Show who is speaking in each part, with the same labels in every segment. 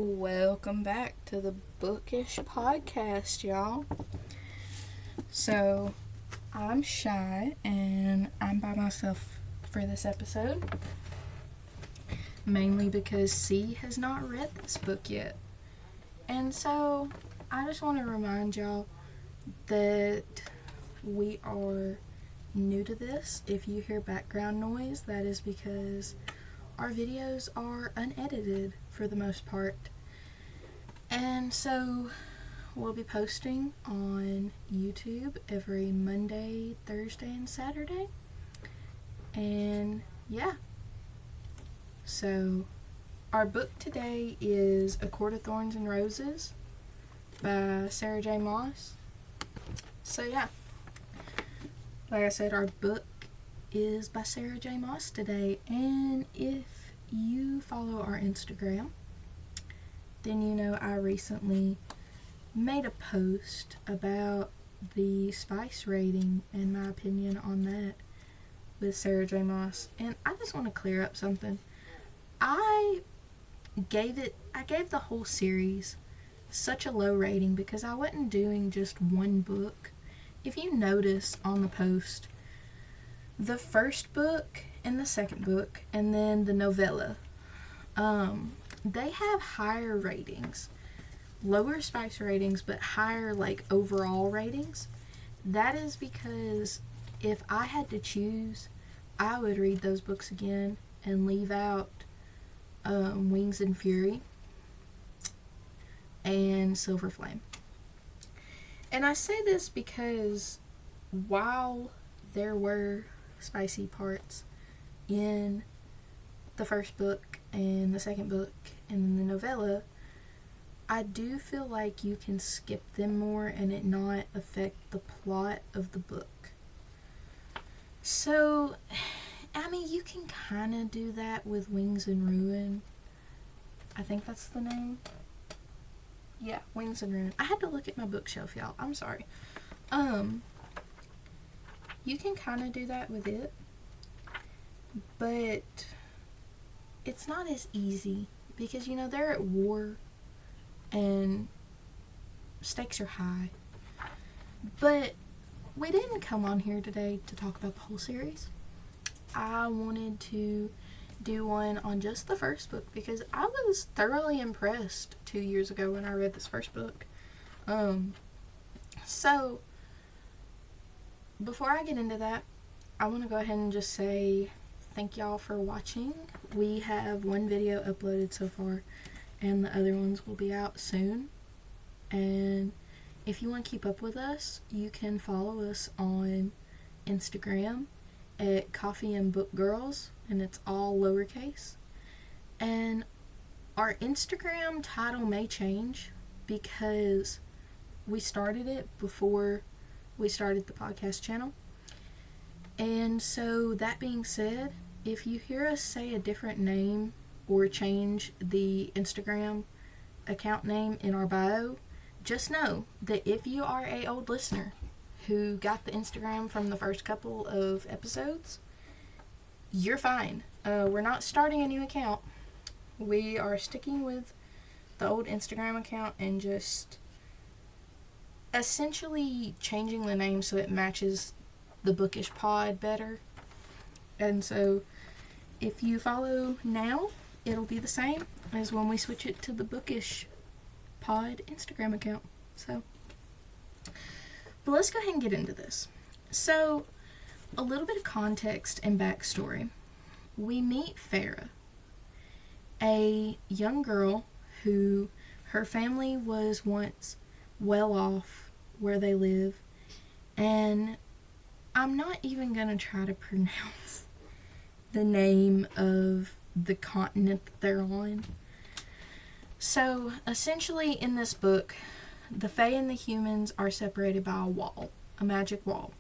Speaker 1: Welcome back to the Bookish podcast, y'all. So, I'm Shy, and I'm by myself for this episode. Mainly because C has not read this book yet. And so, I just want to remind y'all that we are new to this. If you hear background noise, that is because our videos are unedited for the most part. And so we'll be posting on YouTube every Monday, Thursday, and Saturday. And yeah. So our book today is A Court of Thorns and Roses by Sarah J. Maas. So yeah. Like I said, our book is by Sarah J. Maas today, and if you follow our Instagram, then you know I recently made a post about the spice rating and my opinion on that with Sarah J. Maas, and I just want to clear up something. I gave the whole series such a low rating because I wasn't doing just one book. If you notice on the post, the first book and the second book and then the novella, they have higher ratings, lower spice ratings, but higher like overall ratings. That is because if I had to choose, I would read those books again and leave out Wings and Fury and Silver Flame. And I say this because while there were spicy parts in the first book and the second book and then the novella, I do feel like you can skip them more and it not affect the plot of the book. So, I mean, you can kind of do that with Wings and Ruin. I think that's the name. Yeah, Wings and Ruin. I had to look at my bookshelf, y'all. I'm sorry. You can kind of do that with it, but it's not as easy because, you know, they're at war and stakes are high. But we didn't come on here today to talk about the whole series. I wanted to do one on just the first book because I was thoroughly impressed 2 years ago when I read this first book. So before I get into that, I want to go ahead and just say thank y'all for watching. We have one video uploaded so far, and the other ones will be out soon. And if you want to keep up with us, you can follow us on Instagram at Coffee and Book Girls, and it's all lowercase. And our Instagram title may change because we started it before we started the podcast channel. And so that being said, if you hear us say a different name or change the Instagram account name in our bio, just know that if you are a old listener who got the Instagram from the first couple of episodes, you're fine. We're not starting a new account. We are sticking with the old Instagram account and just essentially changing the name so it matches the Bookish pod better. And so if you follow now, it'll be the same as when we switch it to the Bookish pod Instagram account. So, but let's go ahead and get into this. So, a little bit of context and backstory. We meet Farah, a young girl who her family was once well off where they live, and I'm not even gonna try to pronounce the name of the continent that they're on. So essentially in this book, the Fae and the humans are separated by a wall, a magic wall.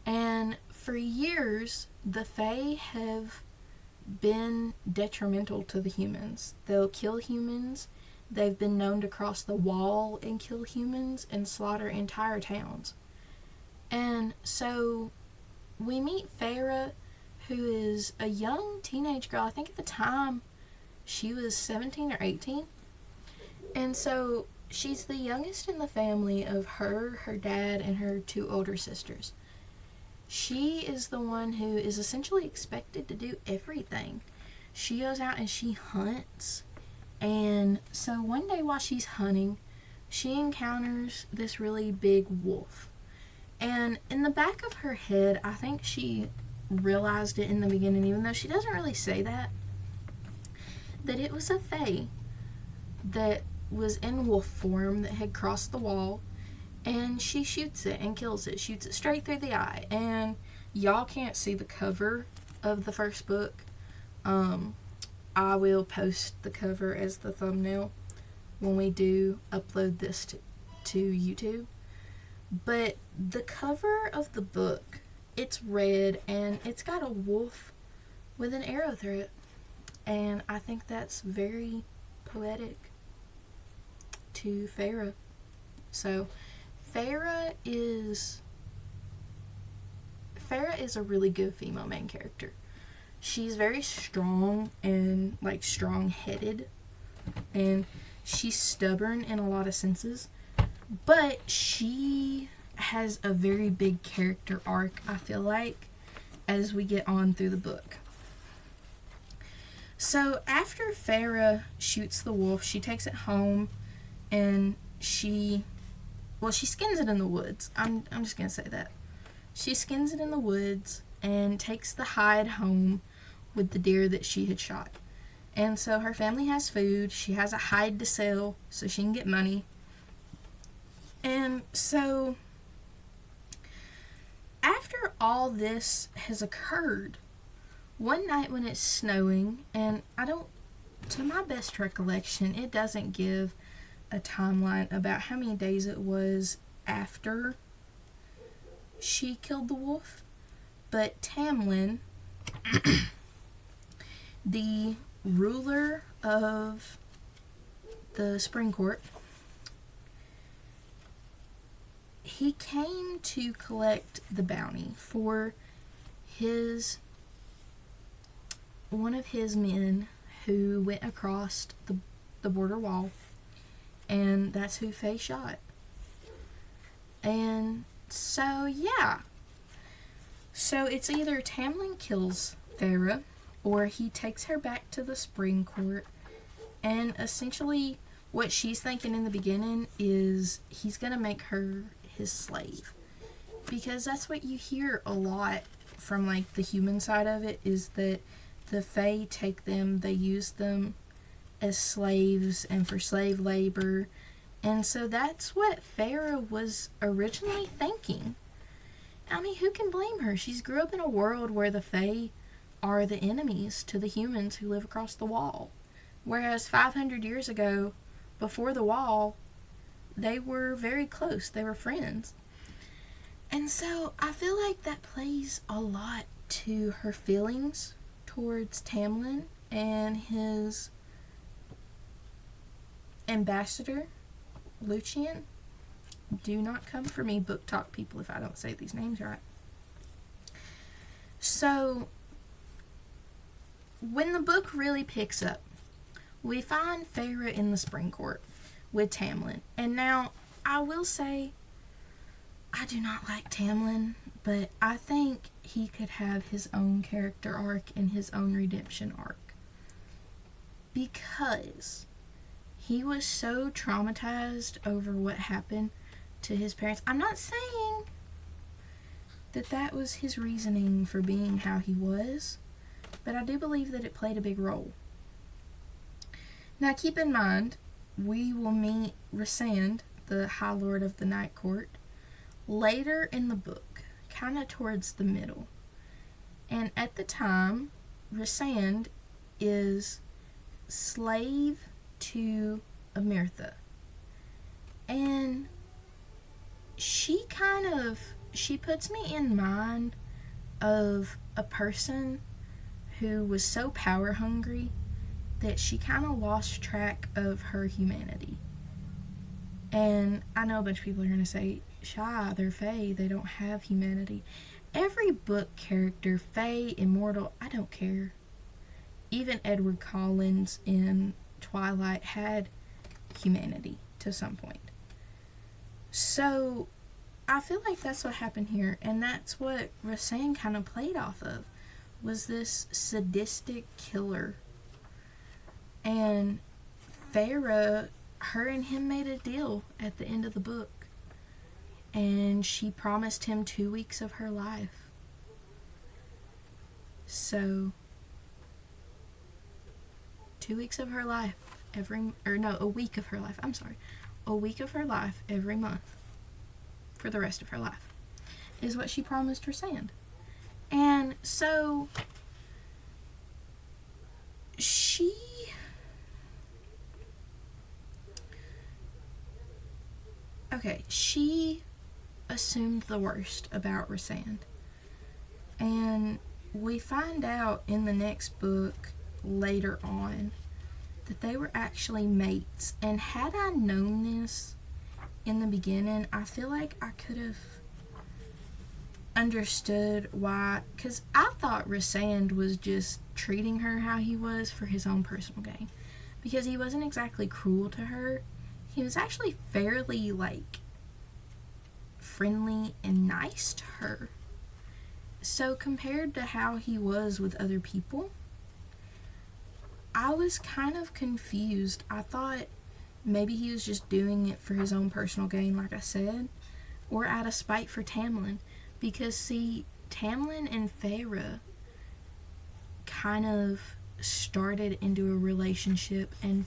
Speaker 1: And for years, the Fae have been detrimental to the humans. They'll kill humans. They've been known to cross the wall and kill humans and slaughter entire towns. And so we meet Farah, who is a young teenage girl. I think at the time she was 17 or 18. And so she's the youngest in the family of her dad, and her two older sisters. She is the one who is essentially expected to do everything. She goes out and she hunts. And so one day while she's hunting, she encounters this really big wolf. And in the back of her head, I think she realized it in the beginning, even though she doesn't really say that it was a fae that was in wolf form that had crossed the wall. And she shoots it and kills it. Shoots it straight through the eye. And y'all can't see the cover of the first book. I will post the cover as the thumbnail when we do upload this to YouTube. But the cover of the book, it's red and it's got a wolf with an arrow through it. And I think that's very poetic to Feyre. So Feyre is a really good female main character. She's very strong and like strong-headed, and she's stubborn in a lot of senses, but she has a very big character arc, I feel like, as we get on through the book. So after Feyre shoots the wolf, she takes it home and she skins it in the woods. I'm just gonna say that. She skins it in the woods and takes the hide home with the deer that she had shot. And so her family has food. She has a hide to sell so she can get money. And so after all this has occurred, one night when it's snowing, and to my best recollection, it doesn't give a timeline about how many days it was after she killed the wolf, but Tamlin, the ruler of the Spring Court, he came to collect the bounty for one of his men who went across the border wall, and that's who Faye shot. And so, yeah. So it's either Tamlin kills Feyre, or he takes her back to the Spring Court, and essentially what she's thinking in the beginning is he's gonna make her his slave. Because that's what you hear a lot from like the human side of it, is that the Fae take them, they use them as slaves and for slave labor. And so that's what Feyre was originally thinking. I mean, who can blame her? She's grew up in a world where the Fae are the enemies to the humans who live across the wall. Whereas 500 years ago, before the wall, they were very close. They were friends. And so I feel like that plays a lot to her feelings towards Tamlin and his ambassador, Lucian. Do not come for me, book talk people, if I don't say these names right. So when the book really picks up, we find Feyre in the Spring Court with Tamlin. And now, I will say, I do not like Tamlin, but I think he could have his own character arc and his own redemption arc. Because he was so traumatized over what happened to his parents. I'm not saying that was his reasoning for being how he was, but I do believe that it played a big role. Now keep in mind, we will meet Rhysand, the High Lord of the Night Court, later in the book, kind of towards the middle. And at the time, Rhysand is slave to Amirtha. And she puts me in mind of a person who was so power hungry that she kind of lost track of her humanity. And I know a bunch of people are going to say, Shy, they're Fae, they don't have humanity. Every book character, Fae, immortal, I don't care. Even Edward Collins in Twilight had humanity to some point. So I feel like that's what happened here, and that's what Rhysand kind of played off of, was this sadistic killer. And Feyre, her and him made a deal at the end of the book, and she promised him 2 weeks of her life. So 2 weeks of her life a week of her life, a week of her life every month for the rest of her life is what she promised Rhysand. And so she assumed the worst about Rhysand. And we find out in the next book later on that they were actually mates. And had I known this in the beginning, I feel like I could have understood why, because I thought Rhysand was just treating her how he was for his own personal gain, because he wasn't exactly cruel to her. He was actually fairly, like, friendly and nice to her. So compared to how he was with other people, I was kind of confused. I thought maybe he was just doing it for his own personal gain, like I said, or out of spite for Tamlin. Because, see, Tamlin and Feyre kind of started into a relationship, and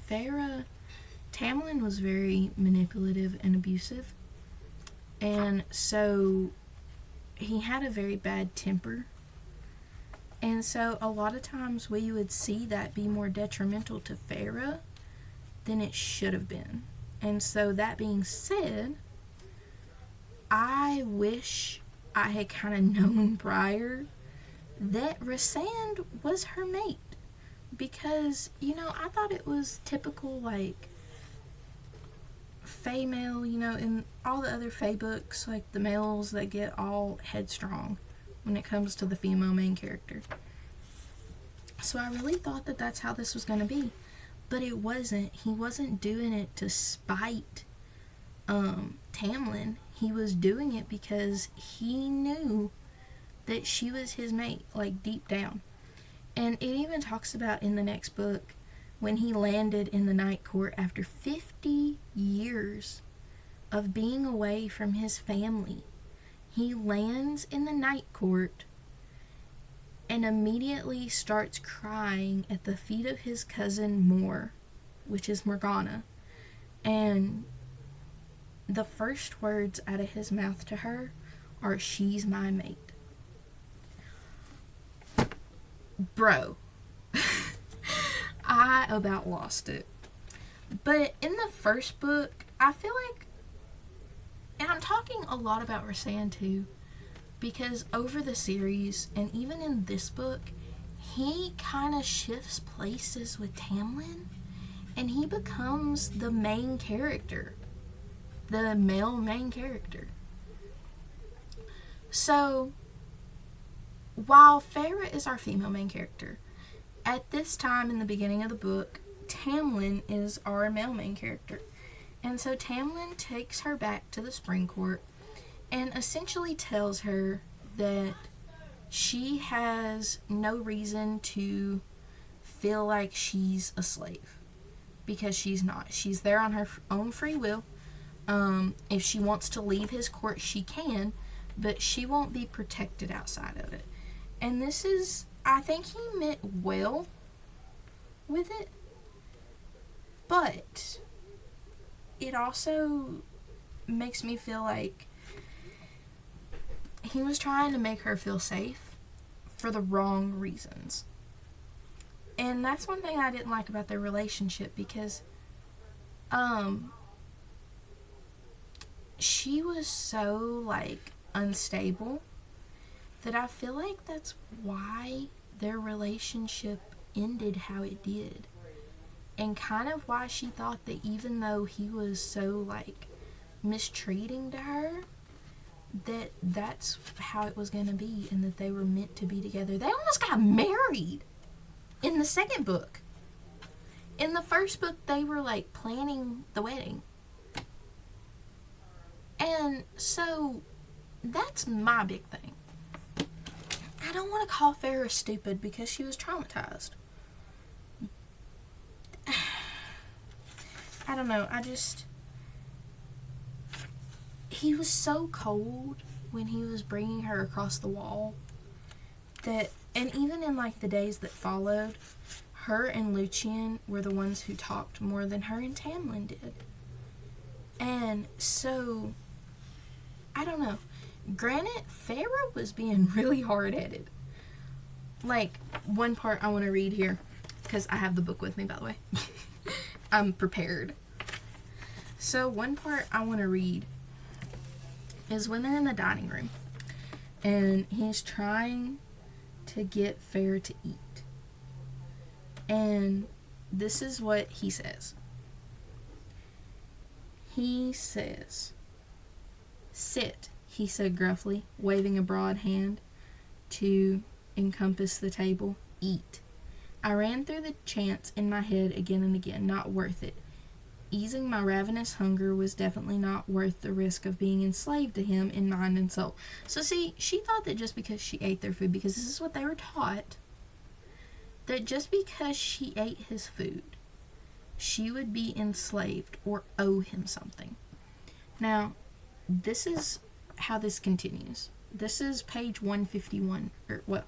Speaker 1: Tamlin was very manipulative and abusive, and so he had a very bad temper. And so a lot of times we would see that be more detrimental to Feyre than it should have been. And so that being said, I wish I had kind of known prior that Rhysand was her mate. Because, I thought it was typical, like, Fae male, in all the other Fae books, like, the males that get all headstrong when it comes to the female main character. So I really thought that that's how this was going to be. But it wasn't. He wasn't doing it to spite Tamlin. He was doing it because he knew that she was his mate, like, deep down. And it even talks about in the next book when he landed in the Night Court after 50 years of being away from his family. He lands in the Night Court and immediately starts crying at the feet of his cousin Mor, which is Morgana. And the first words out of his mouth to her are, "She's my mate." Bro. I about lost it. But in the first book, I feel like, and I'm talking a lot about Rhysand too, because over the series, and even in this book, he kind of shifts places with Tamlin, and he becomes the main character, the male main character. So, while Feyre is our female main character, at this time in the beginning of the book, Tamlin is our male main character. And so Tamlin takes her back to the Spring Court and essentially tells her that she has no reason to feel like she's a slave, because she's not. She's there on her own free will. If she wants to leave his court, she can, but she won't be protected outside of it. And this is, I think he meant well with it, but it also makes me feel like he was trying to make her feel safe for the wrong reasons. And that's one thing I didn't like about their relationship, because she was so, like, unstable that I feel like that's why their relationship ended how it did. And kind of why she thought that even though he was so, like, mistreating to her, that that's how it was going to be, and that they were meant to be together. They almost got married in the second book. In the first book, they were like planning the wedding. And so that's my big thing. I don't want to call Farrah stupid because she was traumatized. I don't know. He was so cold when he was bringing her across the wall that, and even in like the days that followed, her and Lucien were the ones who talked more than her and Tamlin did. And so, I don't know. Granted, Farrah was being really hard-headed. Like, one part I want to read here, because I have the book with me, by the way. I'm prepared. So, one part I want to read is when they're in the dining room, and he's trying to get Farrah to eat. And this is what he says. He says, "Sit," he said gruffly, waving a broad hand to encompass the table. "Eat." I ran through the chants in my head again and again. Not worth it. Easing my ravenous hunger was definitely not worth the risk of being enslaved to him in mind and soul. So see, she thought that just because she ate their food, because this is what they were taught, that just because she ate his food, she would be enslaved or owe him something. Now, this is how this continues. This is page 151, or what?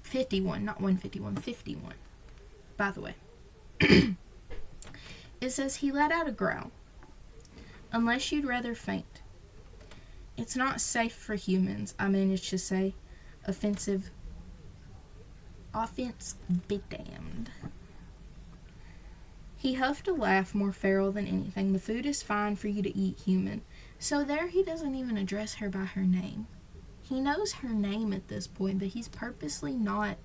Speaker 1: 51, not 151, 51, by the way. It says, he let out a growl. "Unless you'd rather faint." "It's not safe for humans," I managed to say. Offense be damned. He huffed a laugh more feral than anything. "The food is fine for you to eat, human." So there he doesn't even address her by her name. He knows her name at this point, but he's purposely not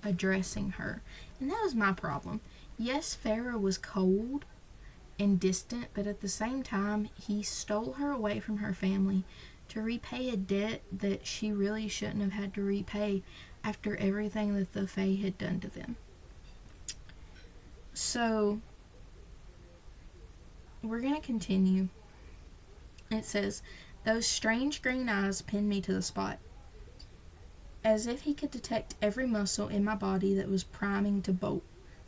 Speaker 1: addressing her. And that was my problem. Yes, Farrah was cold and distant, but at the same time, he stole her away from her family to repay a debt that she really shouldn't have had to repay after everything that the Fae had done to them. So, we're going to continue. It says, "Those strange green eyes pinned me to the spot. As if he could detect every muscle in my body that was priming to bolt.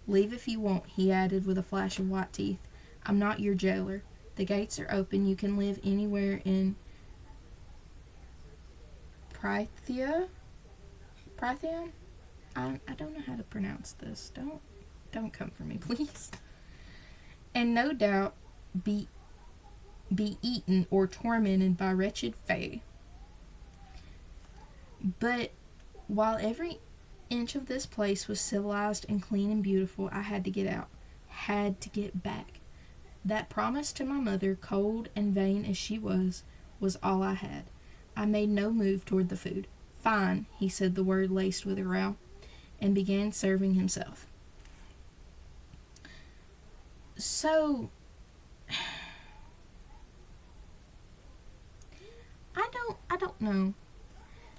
Speaker 1: Leave if you want," he added with a flash of white teeth. "I'm not your jailer. The gates are open. You can live anywhere in Prythia? Prythian? I don't know how to pronounce this. Don't come for me, please. And no doubt be eaten or tormented by wretched Fae. But while every inch of this place was civilized and clean and beautiful, I had to get out. Had to get back. That promise to my mother, cold and vain as she was all I had. I made no move toward the food. "Fine," he said, the word laced with a growl, and began serving himself. So, I don't know.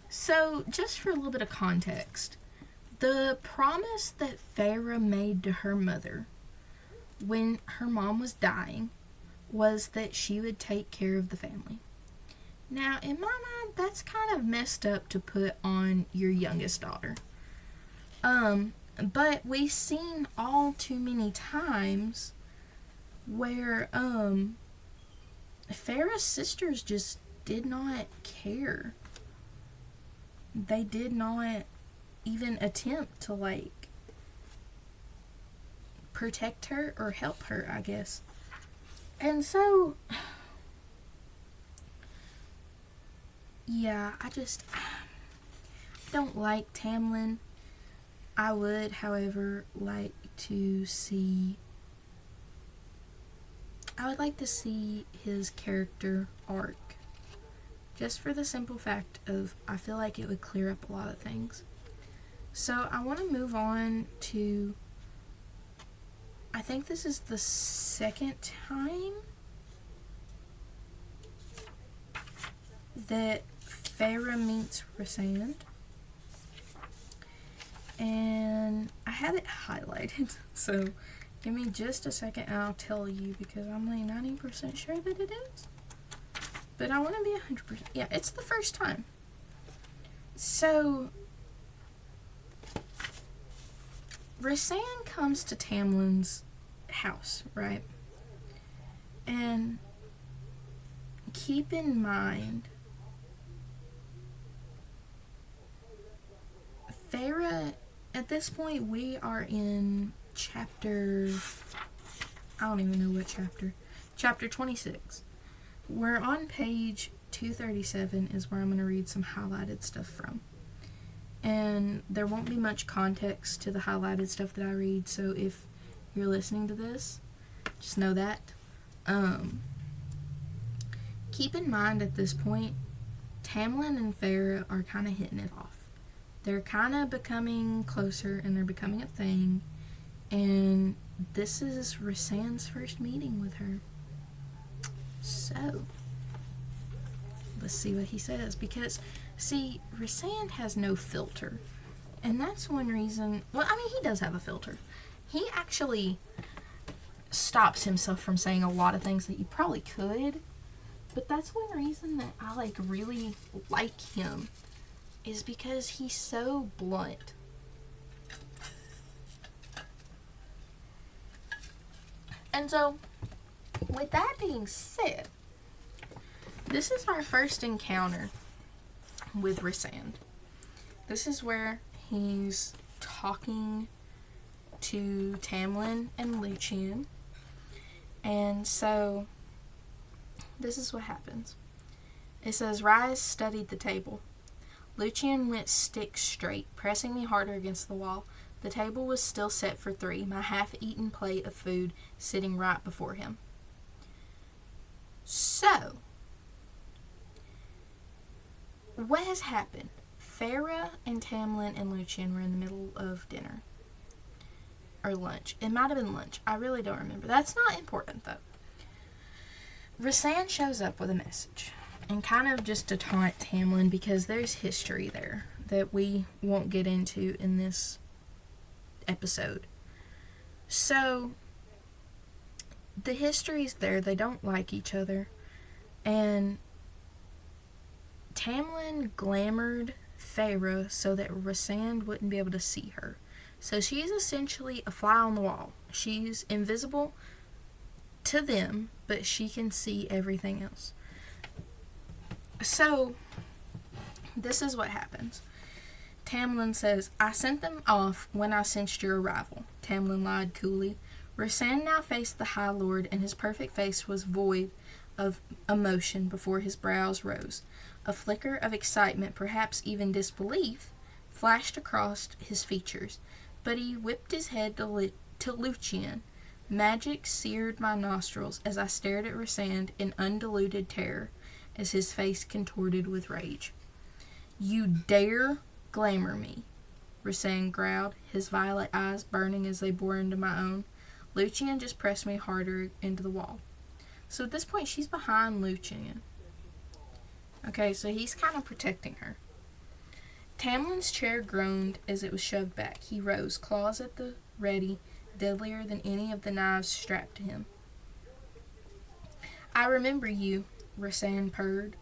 Speaker 1: So, just for a little bit of context, the promise that Farrah made to her mother when her mom was dying was that she would take care of the family. Now, in my mind, that's kind of messed up to put on your youngest daughter. But we've seen all too many times where, Farrah's sisters just did not care. They did not even attempt to, like, protect her or help her, I guess. And so, yeah, I don't like Tamlin. I would, however, like to see his character arc. Just for the simple fact of, I feel like it would clear up a lot of things. So I want to move on to, I think this is the second time that Farrah meets Rhysand. And I have it highlighted, so Give me just a second and I'll tell you, because I'm like 90% sure that it is. But I want to be 100%. Yeah, it's the first time. So, Rhysand comes to Tamlin's house, right? And keep in mind, Feyre, at this point, we are in chapter, I don't even know what chapter. Chapter 26. We're on page 237 is where I'm going to read some highlighted stuff from. And there won't be much context to the highlighted stuff that I read, so if you're listening to this, just know that. Keep in mind at this point, Tamlin and Feyre are kind of hitting it off. They're kind of becoming closer and they're becoming a thing. And this is Rhysand's first meeting with her. So, let's see what he says. Because, see, Rhysand has no filter. And that's one reason, well, I mean, he does have a filter. He actually stops himself from saying a lot of things that you probably could. But that's one reason that I, really like him. Is because he's so blunt. And so, with that being said, this is our first encounter with Rhysand. This is where he's talking to Tamlin and Lucian. And so, this is what happens. It says, Rise studied the table. Lucian went stick straight, pressing me harder against the wall. The table was still set for 3, my half-eaten plate of food sitting right before him. So, what has happened? Feyre and Tamlin and Lucian were in the middle of dinner. Or lunch. It might have been lunch. I really don't remember. That's not important, though. Rhysand shows up with a message. And kind of just to taunt Tamlin, because there's history there that we won't get into in this episode. So, the history's there. They don't like each other. And Tamlin glamoured Feyre so that Rhysand wouldn't be able to see her. So she's essentially a fly on the wall. She's invisible to them, but she can see everything else. So, this is what happens. Tamlin says, I sent them off when I sensed your arrival. Tamlin lied coolly. Rhysand now faced the High Lord, and his perfect face was void of emotion before his brows rose. A flicker of excitement, perhaps even disbelief, flashed across his features, but he whipped his head to Lucian. Magic seared my nostrils as I stared at Rhysand in undiluted terror, as his face contorted with rage. You dare glamour me, Rhysand growled, his violet eyes burning as they bore into my own. Lucian just pressed me harder into the wall. So at this point, she's behind Lucian. Okay, so he's kind of protecting her. Tamlin's chair groaned as it was shoved back. He rose, claws at the ready, deadlier than any of the knives strapped to him. I remember you, Rhysand purred.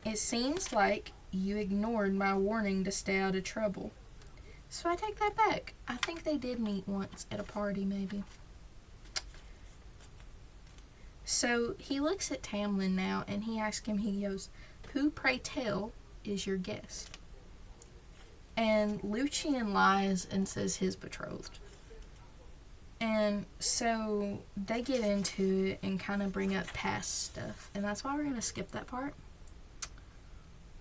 Speaker 1: It seems like you ignored my warning to stay out of trouble. So I take that back. I think they did meet once at a party, maybe. So he looks at Tamlin now and he asks him, he goes, who, pray tell, is your guest? And Lucian lies and says his betrothed. And so they get into it and kind of bring up past stuff. And that's why we're going to skip that part.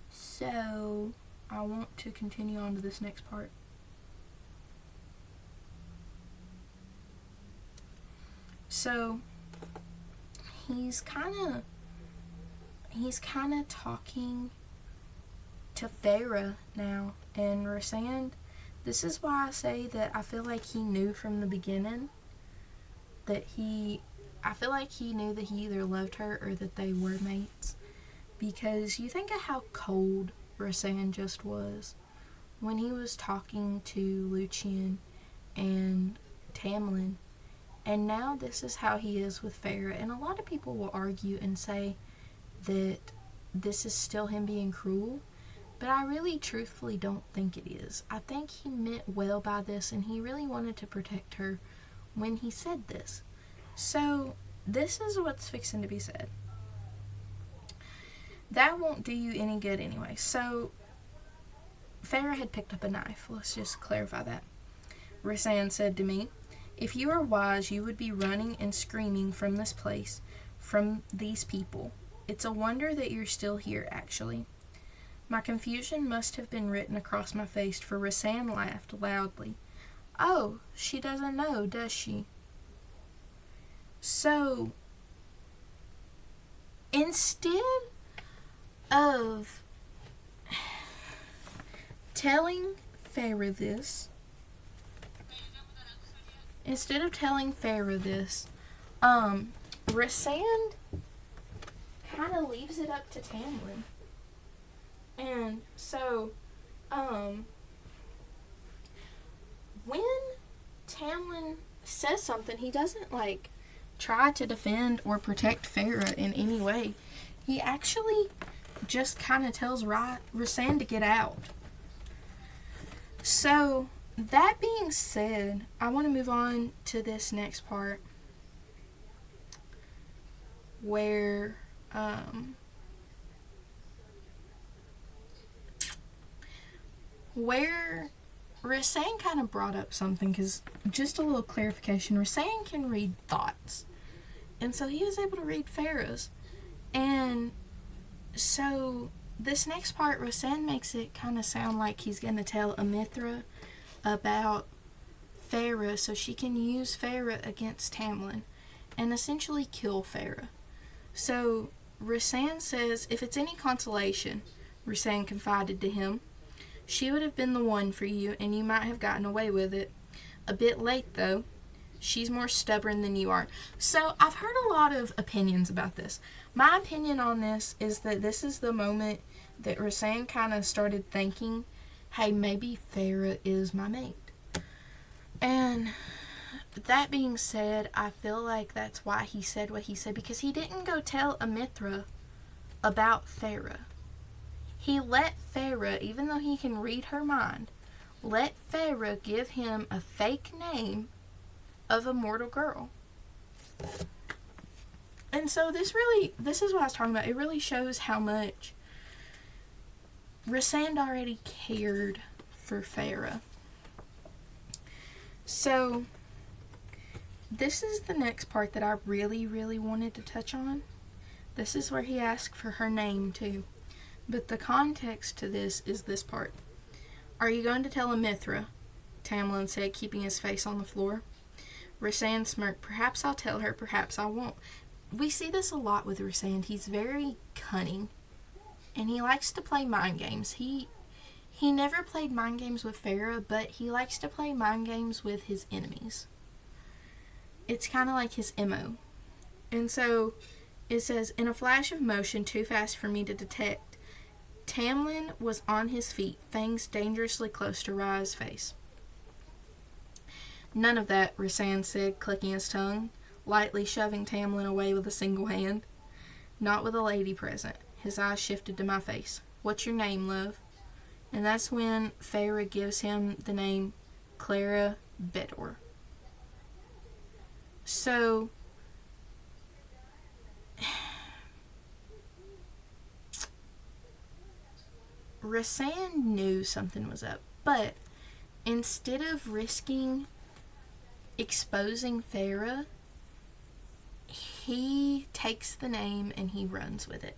Speaker 1: So I want to continue on to this next part. So he's kind of talking to Feyre now, and Rhysand, this is why I say that I feel like he knew from the beginning I feel like he knew that he either loved her or that they were mates, because you think of how cold Rhysand just was when he was talking to Lucian and Tamlin. And now this is how he is with Farah. And a lot of people will argue and say that this is still him being cruel, but I really truthfully don't think it is. I think he meant well by this, and he really wanted to protect her when he said this. So this is what's fixing to be said. That won't do you any good anyway. So Farah had picked up a knife. Let's just clarify that. Rhysand said to me, "If you are wise, you would be running and screaming from this place, from these people. It's a wonder that you're still here, actually." My confusion must have been written across my face, for Rhysand laughed loudly. "Oh, she doesn't know, does she?" So, instead of telling Farah this, Rhysand kind of leaves it up to Tamlin. And so, when Tamlin says something, he doesn't, try to defend or protect Farah in any way. He actually just kind of tells Rhysand to get out. So, that being said, I want to move on to this next part where Rhysand kind of brought up something, because just a little clarification, Rhysand can read thoughts, and so he was able to read Farah's. And so this next part, Rhysand makes it kind of sound like he's going to tell ep3 about Farah so she can use Farah against Tamlin and essentially kill Farah. So Rhysand says, "If it's any consolation," Rhysand confided to him, "she would have been the one for you, and you might have gotten away with it. A bit late, though. She's more stubborn than you are." So I've heard a lot of opinions about this. My opinion on this is that this is the moment that Rhysand kind of started thinking, hey, maybe Farah is my mate. And that being said, I feel like that's why he said what he said, because he didn't go tell ep3 about Farah. He let Farah, even though he can read her mind, let Farah give him a fake name of a mortal girl. And so this is what I was talking about. It really shows how much Rhysand already cared for Farah. So this is the next part that I really, really wanted to touch on. This is where he asked for her name too. But the context to this is this part. "Are you going to tell ep3? Tamlin said, keeping his face on the floor. Rhysand smirked. "Perhaps I'll tell her, perhaps I won't." We see this a lot with Rhysand. He's very cunning, and he likes to play mind games. He never played mind games with Farah, but he likes to play mind games with his enemies. It's kind of like his MO. And so it says, "In a flash of motion too fast for me to detect, Tamlin was on his feet, fangs dangerously close to Rye's face." "None of that," Rhysand said, clicking his tongue, lightly shoving Tamlin away with a single hand. "Not with a lady present." His eyes shifted to my face. "What's your name, love?" And that's when Farah gives him the name Clara Bedor. So Rhysand knew something was up, but instead of risking exposing Farah, he takes the name and he runs with it.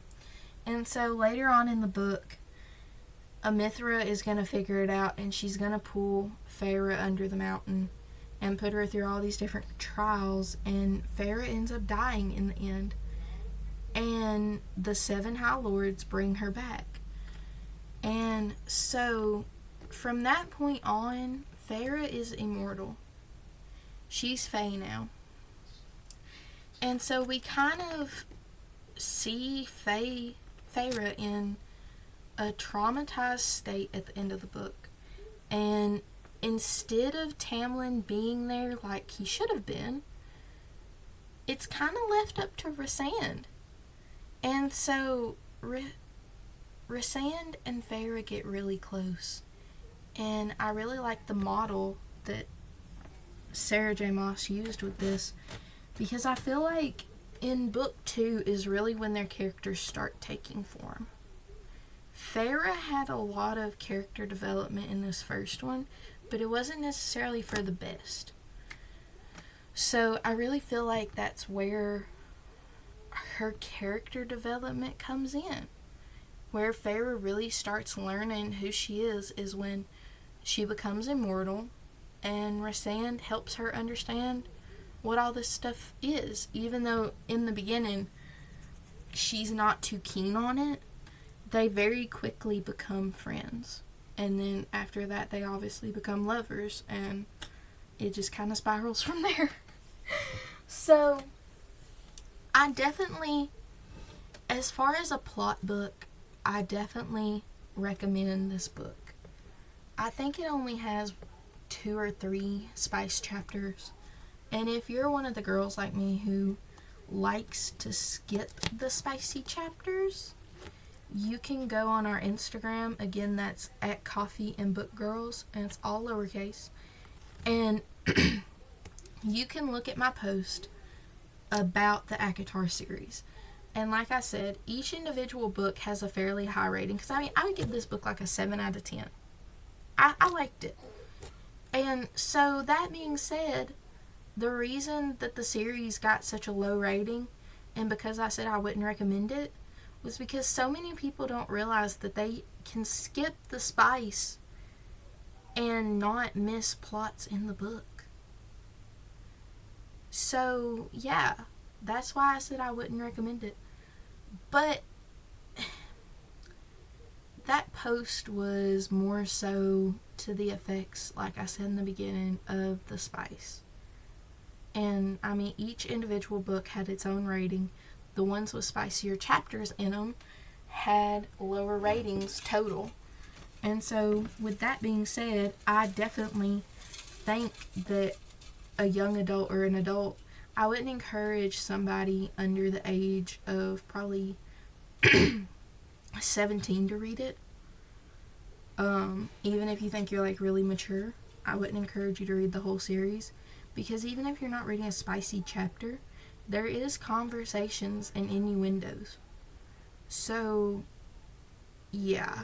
Speaker 1: And so later on in the book, ep3 is going to figure it out, and she's going to pull Farah under the mountain and put her through all these different trials, and Farah ends up dying in the end. And the 7 High Lords bring her back. And so from that point on, Farah is immortal. She's Fae now. And so we kind of see Farah in a traumatized state at the end of the book. And instead of Tamlin being there like he should have been, it's kind of left up to Rhysand. And so Rhysand and Feyre get really close. And I really like the model that Sarah J. Maas used with this, because I feel like in book 2 is really when their characters start taking form. Feyre had a lot of character development in this first one, but it wasn't necessarily for the best. So I really feel like that's where her character development comes in. Where Feyre really starts learning who she is when she becomes immortal, and Rhysand helps her understand what all this stuff is. Even though in the beginning she's not too keen on it, they very quickly become friends. And then after that, they obviously become lovers, and it just kind of spirals from there. So, I definitely, as far as a plot book, I definitely recommend this book. I think it only has 2 or 3 spice chapters. And if you're one of the girls like me who likes to skip the spicy chapters, you can go on our Instagram. Again, that's at Coffee and Book Girls, and it's all lowercase. And you can look at my post about the ACOTAR series. And like I said, each individual book has a fairly high rating. Because, I would give this book like a 7 out of 10. I liked it. And so, that being said, the reason that the series got such a low rating, and because I said I wouldn't recommend it, was because so many people don't realize that they can skip the spice and not miss plots in the book. So, yeah, that's why I said I wouldn't recommend it. But that post was more so to the effects, like I said in the beginning, of the spice. And, each individual book had its own rating. The ones with spicier chapters in them had lower ratings total. And so, with that being said, I definitely think that a young adult or an adult, I wouldn't encourage somebody under the age of probably 17 to read it. Even if you think you're like really mature, I wouldn't encourage you to read the whole series, because even if you're not reading a spicy chapter, there is conversations and innuendos. So, yeah.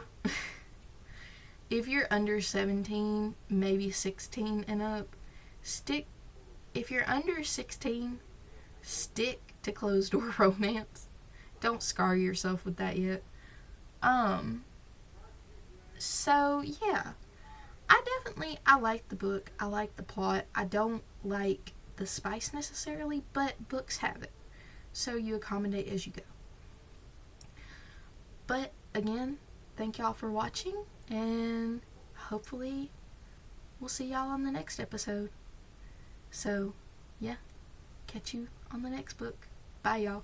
Speaker 1: If you're under 17, maybe 16 and up, if you're under 16, stick to closed door romance. Don't scar yourself with that yet. So, yeah. I like the book. I like the plot. I don't like the spice necessarily, but books have it. So you accommodate as you go. But, again, thank y'all for watching, and hopefully we'll see y'all on the next episode. So, yeah, catch you on the next book. Bye, y'all.